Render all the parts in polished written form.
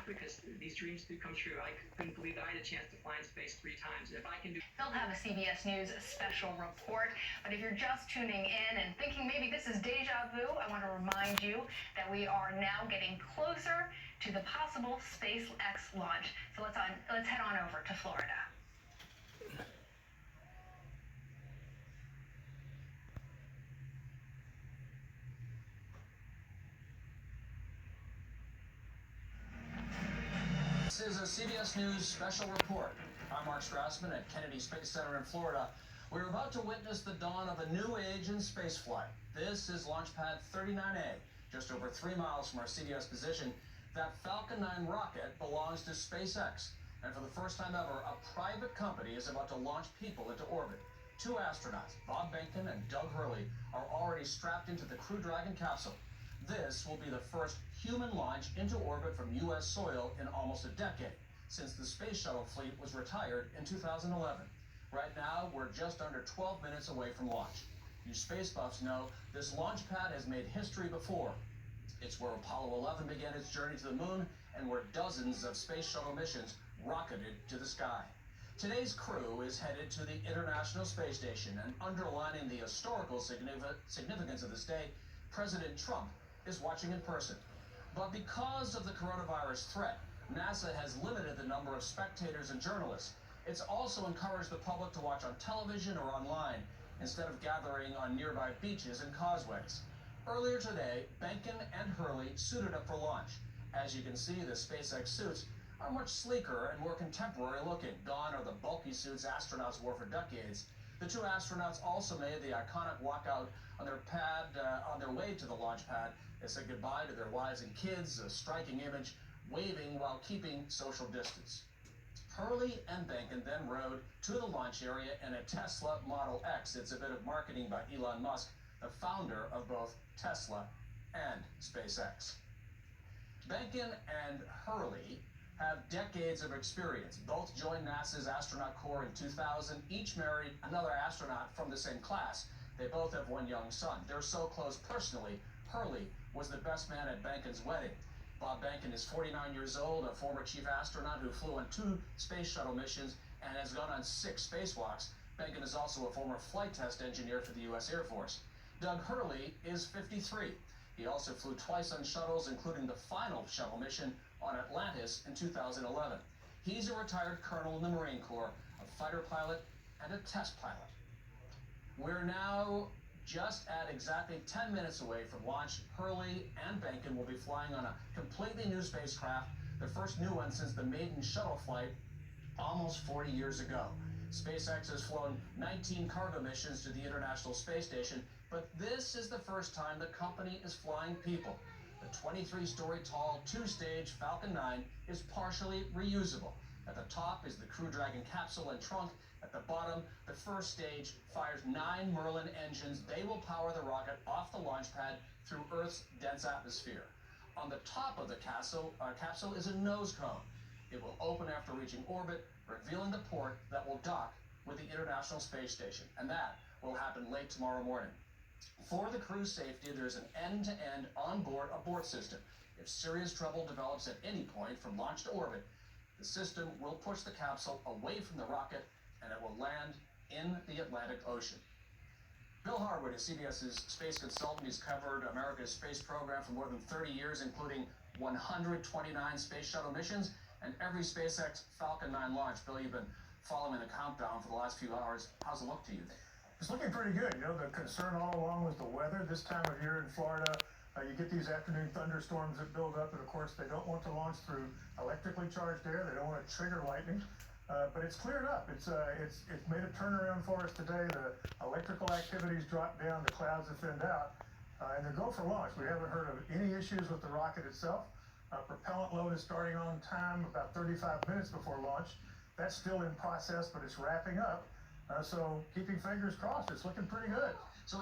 because these dreams do come true. I couldn't believe that I had a chance to fly in space 3 times. If I can do... They'll have a CBS News special report, but if you're just tuning in and thinking maybe this is deja vu, I want to remind you that we are now getting closer to the possible SpaceX launch. So let's head on over to Florida. This is a CBS News special report. I'm Mark Strassman at Kennedy Space Center in Florida. We're about to witness the dawn of a new age in spaceflight. This is Launch Pad 39A, just over 3 miles from our CBS position. That Falcon 9 rocket belongs to SpaceX. And for the first time ever, a private company is about to launch people into orbit. 2 astronauts, Bob Behnken and Doug Hurley, are already strapped into the Crew Dragon capsule. This will be the first human launch into orbit from U.S. soil in almost a decade, since the space shuttle fleet was retired in 2011. Right now, we're just under 12 minutes away from launch. You space buffs know this launch pad has made history before. It's where Apollo 11 began its journey to the moon and where dozens of space shuttle missions rocketed to the sky. Today's crew is headed to the International Space Station, and underlining the historical significance of this day, President Trump is watching in person. But because of the coronavirus threat, NASA has limited the number of spectators and journalists. It's also encouraged the public to watch on television or online instead of gathering on nearby beaches and causeways. Earlier today, Behnken and Hurley suited up for launch. As you can see, the SpaceX suits are much sleeker and more contemporary looking. Gone are the bulky suits astronauts wore for decades. The 2 astronauts also made the iconic walkout on their way to the launch pad. They said goodbye to their wives and kids, a striking image, waving while keeping social distance. Hurley and Behnken then rode to the launch area in a Tesla Model X. It's a bit of marketing by Elon Musk, the founder of both Tesla and SpaceX. Behnken and Hurley have decades of experience. Both joined NASA's astronaut corps in 2000, each married another astronaut from the same class. They both have 1 young son. They're so close personally. Hurley was the best man at Behnken's wedding. Bob Behnken is 49 years old, a former chief astronaut who flew on 2 space shuttle missions and has gone on 6 spacewalks. Behnken is also a former flight test engineer for the U.S. Air Force. Doug Hurley is 53. He also flew twice on shuttles, including the final shuttle mission on Atlantis in 2011. He's a retired colonel in the Marine Corps, a fighter pilot and a test pilot. We're now just at exactly 10 minutes away from launch. Hurley and Behnken will be flying on a completely new spacecraft, the first new one since the maiden shuttle flight almost 40 years ago. SpaceX has flown 19 cargo missions to the International Space Station, but this is the first time the company is flying people. The 23-story tall 2-stage Falcon 9 is partially reusable. At the top is the Crew Dragon capsule and trunk. At the bottom, the first stage fires 9 Merlin engines. They will power the rocket off the launch pad through Earth's dense atmosphere. On the top of the capsule is a nose cone. It will open after reaching orbit, revealing the port that will dock with the International Space Station, and that will happen late tomorrow morning. For the crew's safety, there's an end-to-end onboard abort system. If serious trouble develops at any point from launch to orbit, the system will push the capsule away from the rocket and it will land in the Atlantic Ocean. Bill Harwood is CBS's space consultant. He's covered America's space program for more than 30 years, including 129 space shuttle missions and every SpaceX Falcon 9 launch. Bill, you've been following the countdown for the last few hours. How's it look to you? It's looking pretty good. You know, the concern all along was the weather. This time of year in Florida, you get these afternoon thunderstorms that build up, and of course they don't want to launch through electrically charged air. They don't want to trigger lightning. But it's cleared up. It's made a turnaround for us today. The electrical activity's dropped down, the clouds have thinned out, and they're go for launch. We haven't heard of any issues with the rocket itself. Propellant load is starting on time about 35 minutes before launch. That's still in process, but it's wrapping up. So keeping fingers crossed, it's looking pretty good. So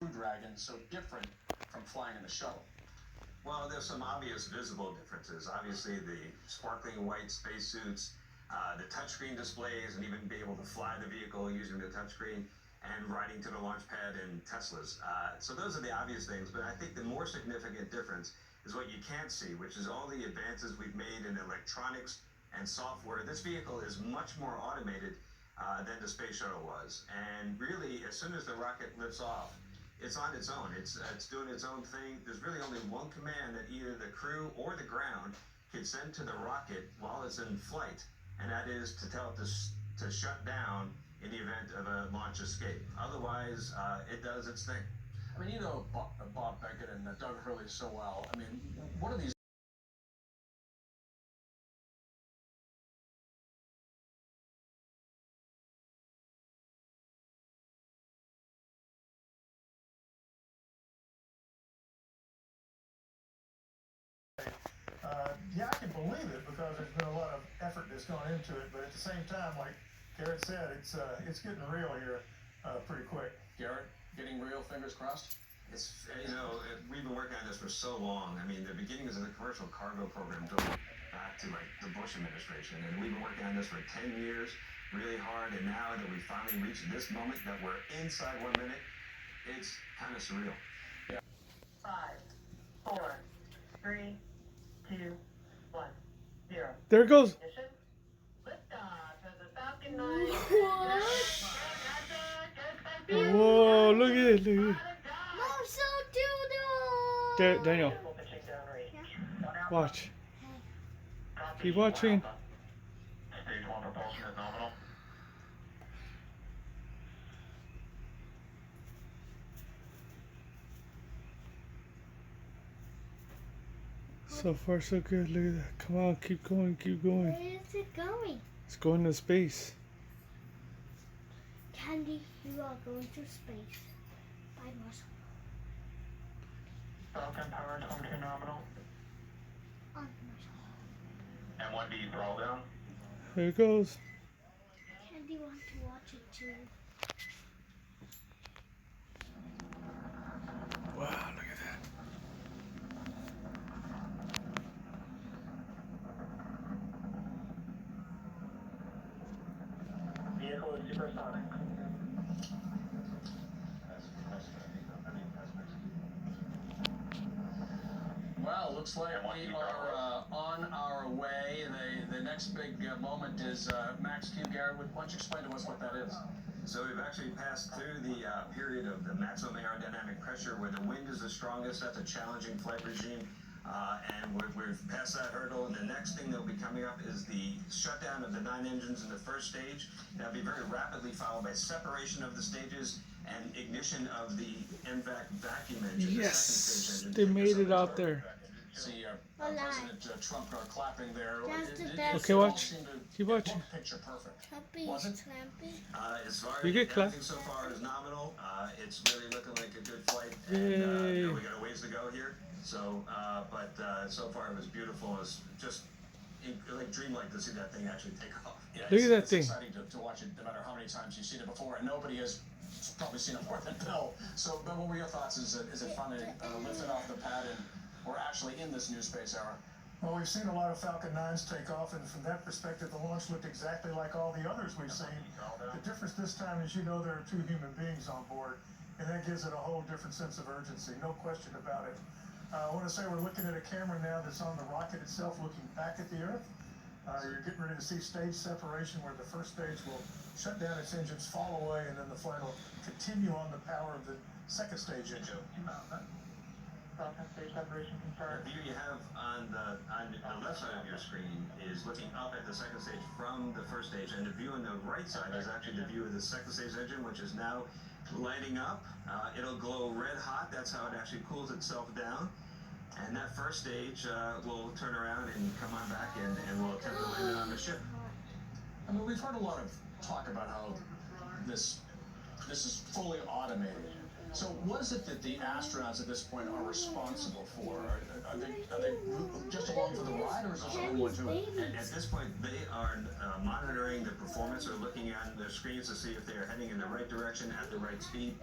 Crew Dragon so different from flying in the shuttle? Well, there's some obvious visible differences. Obviously, the sparkling white spacesuits, the touchscreen displays, and even be able to fly the vehicle using the touchscreen, and riding to the launch pad in Teslas. So those are the obvious things, but I think the more significant difference is what you can't see, which is all the advances we've made in electronics and software. This vehicle is much more automated than the space shuttle was. And really, as soon as the rocket lifts off, it's on its own. It's doing its own thing. There's really only one command that either the crew or the ground can send to the rocket while it's in flight, and that is to tell it to shut down in the event of a launch escape. Otherwise, it does its thing. I mean, you know Bob Beckett and Doug Hurley so well. I mean, what are these? Yeah, I can believe it because there's been a lot of effort that's gone into it, but at the same time, like Garrett said, it's getting real here pretty quick. Garrett, getting real, fingers crossed? It's, we've been working on this for so long. I mean, the beginnings of the commercial cargo program go back to like the Bush administration, and we've been working on this for 10 years, really hard, and now that we finally reached this moment that we're inside 1 minute, it's kind of surreal. Yeah. 5, 4, 3, 2, 1, 0. There it goes. Ignition. Liftoff of the Falcon 9. Whoa, look at it. Look at it. Mom, so doodle. Daniel, Pitching down range. watch. Keep watching. Stage 1 propulsion is nominal. So far, so good. Look at that. Come on, keep going, keep going. Where is it going? It's going to space. Candy, you are going to space. Bye, Marshall. Falcon power home to nominal. On, Marshall. And 1D throttle down. There it goes. Candy want to watch it too. Wow, look at that. Vehicle is supersonic. Well, looks like we are on our way. The next big moment is Max Q. Garrett, why don't you explain to us what that is? So we've actually passed through the period of the maximum aerodynamic pressure where the wind is the strongest. That's a challenging flight regime. And we've passed that hurdle, and the next thing that will be coming up is the shutdown of the 9 engines in the first stage. That'll be very rapidly followed by separation of the stages and ignition of the MVAC vacuum engine. The second Yes, stage they engine. made it out there. See Alive. President Trump clapping there. That's the It best. Okay, watch. seemed to- Keep watching. it looked picture perfect. Puppy, Was it? Slampy. As far You as get clap. everything so far is nominal, it's really looking like a good flight. And Yay. we got a ways to go here. So, but so far it was beautiful. It's just like dreamlike to see that thing actually take off. Yeah, Look at that it's thing. exciting to watch it no matter how many times you've seen it before, and nobody has probably seen it more than Bill. So, Bill, what were your thoughts? Is it fun to lift it off the pad, and we're actually in this new space era? Well, we've seen a lot of Falcon 9s take off, and from that perspective, the launch looked exactly like all the others we've seen. The difference this time is, there are 2 human beings on board, and that gives it a whole different sense of urgency, no question about it. I want to say we're looking at a camera now that's on the rocket itself looking back at the Earth. You're getting ready to see stage separation where the first stage will shut down its engines, fall away, and then the flight will continue on the power of the second stage engine. The view you have on the left side of your screen is looking up at the second stage from the first stage, and the view on the right side is actually the view of the second stage engine, which is now lighting up. It'll glow red hot. That's how it actually cools itself down. And that first stage will turn around and come on back, and we'll attempt to land it on the ship. I mean, we've heard a lot of talk about how this is fully automated. So what is it that the astronauts at this point are responsible for? Are they just along for the ride, or is there something more to it? At this point, they are monitoring the performance or looking at their screens to see if they are heading in the right direction at the right speed.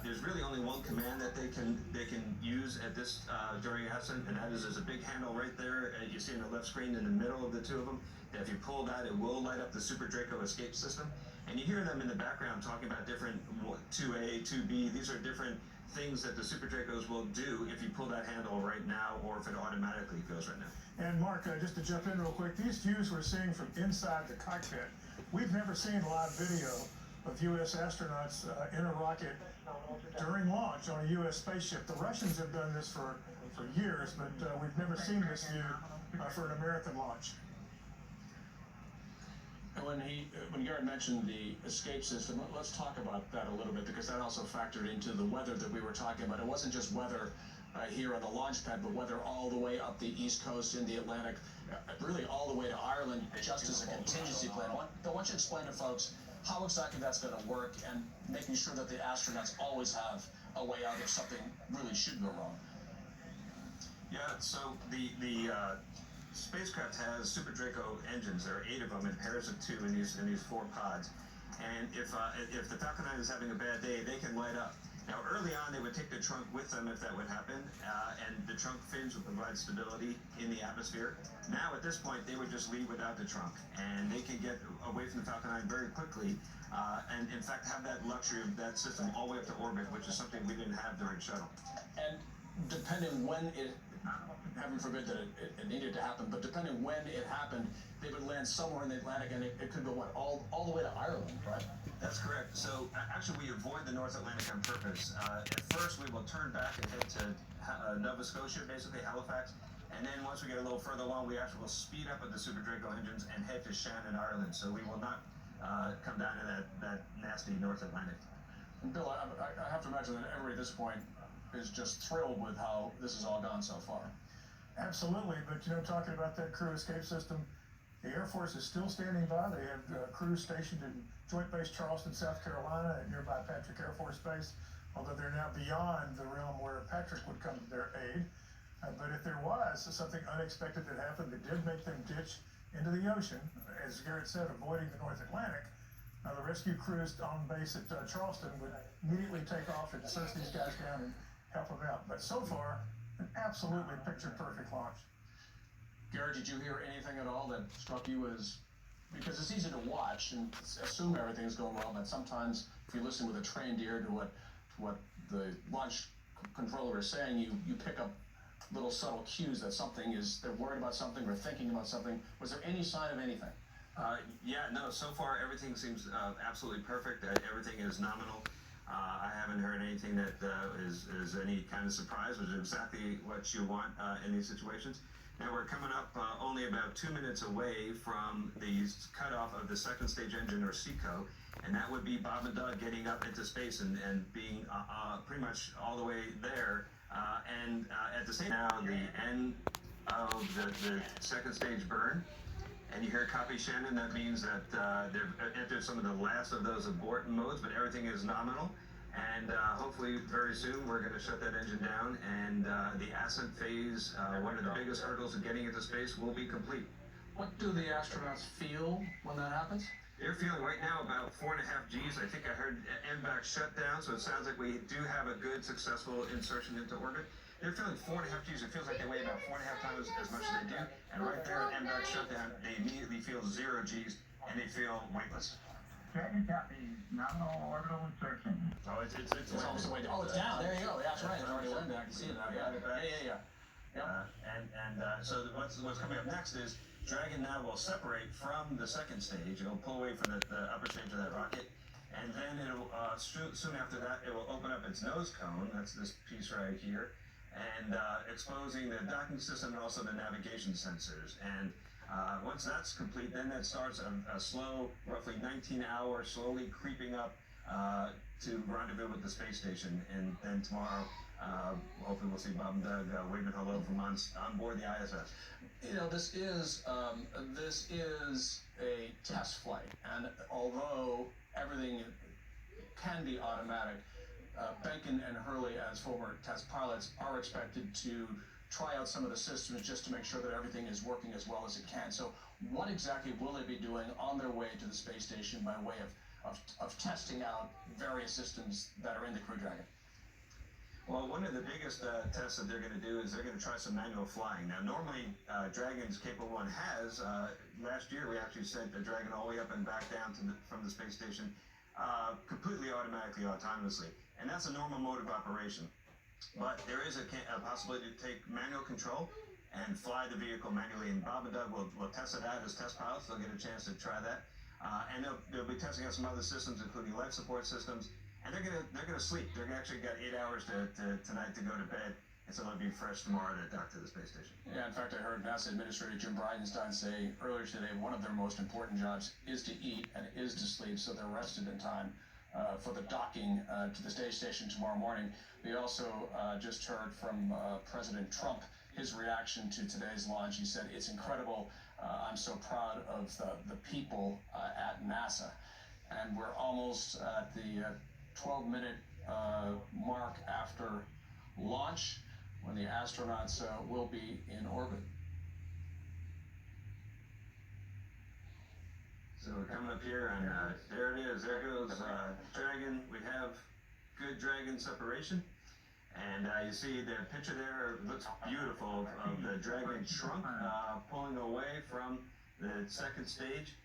There's really only one command that they can use at this during ascent, and that is there's a big handle right there. You see in the left screen in the middle of the two of them. If you pull that, it will light up the Super Draco escape system. And you hear them in the background talking about different 2A, 2B. These are different things that the Super Dracos will do if you pull that handle right now, or if it automatically goes right now. And Mark, just to jump in real quick, these views we're seeing from inside the cockpit, we've never seen live video of U.S. astronauts in a rocket during launch on a U.S. spaceship. The Russians have done this for years, but we've never seen this view for an American launch. When Garrett mentioned the escape system, let's talk about that a little bit, because that also factored into the weather that we were talking about. It wasn't just weather here on the launch pad, but weather all the way up the East Coast in the Atlantic, really all the way to Ireland, just as a contingency plan. I want you to explain to folks how exactly that's going to work, and making sure that the astronauts always have a way out if something really should go wrong. Yeah, so the spacecraft has Super Draco engines. There are 8 of them in pairs of 2 in these 4 pods. And if the Falcon 9 is having a bad day, they can light up. Now, early on, they would take the trunk with them if that would happen, and the trunk fins would provide stability in the atmosphere. Now, at this point, they would just leave without the trunk, and they can get away from the Falcon 9 very quickly, and in fact have that luxury of that system all the way up to orbit, which is something we didn't have during shuttle. And depending when heaven forbid that it needed to happen, but depending when it happened, they would land somewhere in the Atlantic, and it could go, what, all the way to Ireland, right? That's correct. So actually we avoid the North Atlantic on purpose. At first we will turn back and head to Nova Scotia, basically Halifax, and then once we get a little further along, we actually will speed up with the Super Draco engines and head to Shannon, Ireland. So we will not come down to that nasty North Atlantic. And Bill, I have to imagine that everybody at this point is just thrilled with how this has all gone so far. Absolutely, but talking about that crew escape system, the Air Force is still standing by. They have crews stationed in Joint Base Charleston, South Carolina, at nearby Patrick Air Force Base, although they're now beyond the realm where Patrick would come to their aid. But if there was something unexpected that happened that did make them ditch into the ocean, as Garrett said, avoiding the North Atlantic, the rescue crews on base at Charleston would immediately take off and search these guys down and help them out. But so far, an absolutely picture-perfect launch. Garrett, did you hear anything at all that struck you as, because it's easy to watch and assume everything's going well, but sometimes if you listen with a trained ear to what the launch controller is saying, you pick up little subtle cues that they're worried about something or thinking about something. Was there any sign of anything? Yeah, no, so far everything seems absolutely perfect. Everything is nominal. I haven't heard anything that is any kind of surprise, which is exactly what you want in these situations. Now we're coming up only about 2 minutes away from the cutoff of the second stage engine, or SECO, and that would be Bob and Doug getting up into space and being pretty much all the way there. And at the same time, the end of the second stage burn, and you hear copy Shannon, that means that they've entered some of the last of those abort modes, but everything is nominal. And hopefully very soon we're going to shut that engine down, and the ascent phase, one of the biggest hurdles of getting into space, will be complete. What do the astronauts feel when that happens? They're feeling right now about 4.5 Gs. I think I heard MVAC shutdown, so it sounds like we do have a good, successful insertion into orbit. They're feeling 4.5 Gs. It feels like they weigh about 4.5 times as much as they do. And right there at MVAC shutdown, they immediately feel 0 Gs, and they feel weightless. Dragon copy, nominal orbital insertion. Oh, it's almost the way down. Oh, it's down. There you go. Yeah, that's right. It's already landed. I can see it now. Yeah. So what's coming up next is Dragon now will separate from the second stage. It'll pull away from the upper stage of that rocket, and then it'll soon after that it will open up its nose cone. That's this piece right here, and exposing the docking system and also the navigation sensors. And once that's complete, then that starts a slow, roughly 19-hour, slowly creeping up to rendezvous with the space station. And then tomorrow, hopefully we'll see Bob and Doug waving hello from on board the ISS. This is a test flight, and although everything can be automatic, Benkin and Hurley, as former test pilots, are expected to try out some of the systems just to make sure that everything is working as well as it can. So what exactly will they be doing on their way to the space station by way of testing out various systems that are in the Crew Dragon? Well, one of the biggest tests that they're going to do is they're going to try some manual flying. Now, normally, Dragon's Capable 1 has. Last year, we actually sent the Dragon all the way up and back down from the space station completely automatically, autonomously. And that's a normal mode of operation. But there is a possibility to take manual control and fly the vehicle manually. And Bob and Doug will test it out as test pilots. They'll get a chance to try that. And they'll be testing out some other systems, including life support systems. And they're gonna sleep. They're actually got 8 hours tonight to go to bed, and so they'll be fresh tomorrow to dock to the space station. Yeah, in fact, I heard NASA Administrator Jim Bridenstine say earlier today one of their most important jobs is to eat and is to sleep, so they're rested in time for the docking to the space station tomorrow morning. We also just heard from President Trump, his reaction to today's launch. He said, "It's incredible. I'm so proud of the people at NASA." And we're almost at the 12-minute mark after launch, when the astronauts will be in orbit. So we're coming up here, and there it is. There goes Dragon. We have good Dragon separation. And you see the picture there, looks beautiful, of the Dragon trunk pulling away from the second stage.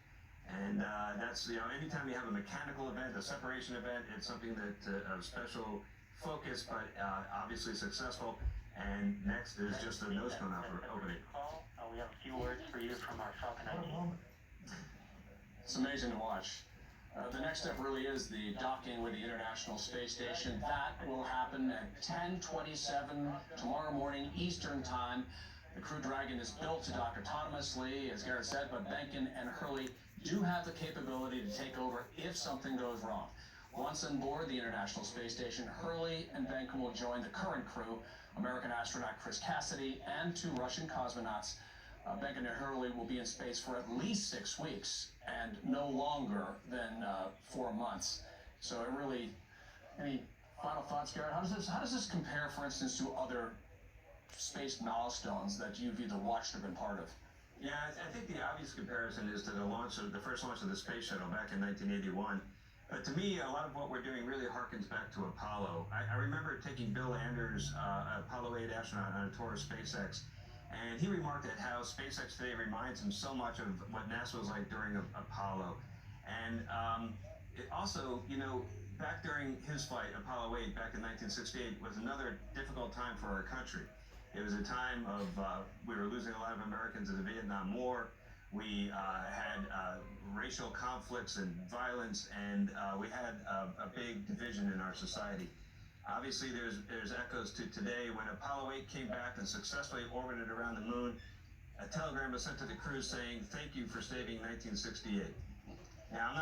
And that's, anytime you have a mechanical event, a separation event, it's something that of special focus, but obviously successful. And next is just the nose cone opening. We have a few words for you from our Falcon 9. It's amazing to watch. The next step really is the docking with the International Space Station. That will happen at 10:27 tomorrow morning Eastern Time. The Crew Dragon is built to dock autonomously, as Garrett said, but Benkin and Hurley do have the capability to take over if something goes wrong. Once on board the International Space Station, Hurley and Benkin will join the current crew, American astronaut Chris Cassidy and 2 Russian cosmonauts. Benkin and Hurley will be in space for at least 6 weeks and no longer than 4 months. So it really, any final thoughts, Garrett? How does this compare, for instance, to other space milestones that you've either watched or been part of? Yeah, I think the obvious comparison is to the first launch of the space shuttle back in 1981. But to me, a lot of what we're doing really harkens back to Apollo. I remember taking Bill Anders, Apollo 8 astronaut, on a tour of SPACEX, and he remarked at how SpaceX today reminds him so much of what NASA was like during Apollo. And it also, back during his flight, Apollo 8, back in 1968, was another difficult time for our country. It was a time of, we were losing a lot of Americans in the Vietnam War. We had racial conflicts and violence, and we had a big division in our society. Obviously, there's echoes to today when Apollo 8 came back and successfully orbited around the moon. A telegram was sent to the crew saying, "Thank you for saving 1968." Now, I'm not